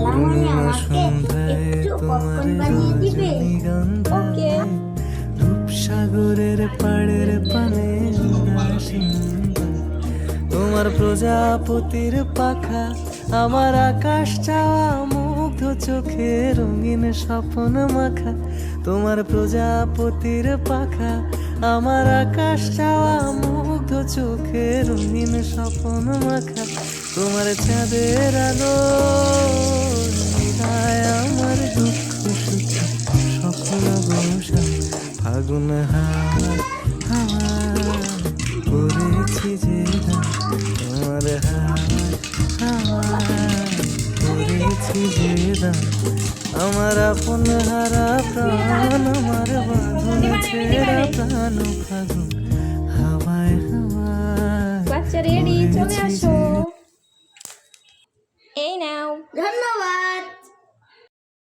রঙিন সন্ধ্যায় তোমার রজনীগন্ধা রূপসাগরের পাড়ের পানে তোমার প্রজাপতির পাখা আমার আকাশ চাওয়া মুগ্ধ চোখে রঙিন স্বপ্ন মাখা তোমার প্রজাপতির পাখা আমার আকাশ চাওয়া মুগ্ধ চোখে রঙিন স্বপ্ন মাখা তোমার চাঁদের আলো মিলায় আমার দুঃখ সুখ স্বপ্ন বসা ফাগুন হাওয়া হাওয়া করেছি যে তোমার হাওয়া করেছি যে আমার আপন হারা প্রাণ আমার বাঁধন ছেড়া প্রাণ ফাগুন হাওয়ায় হাওয়ায় বাচ্চা রেডি, চলে আসো।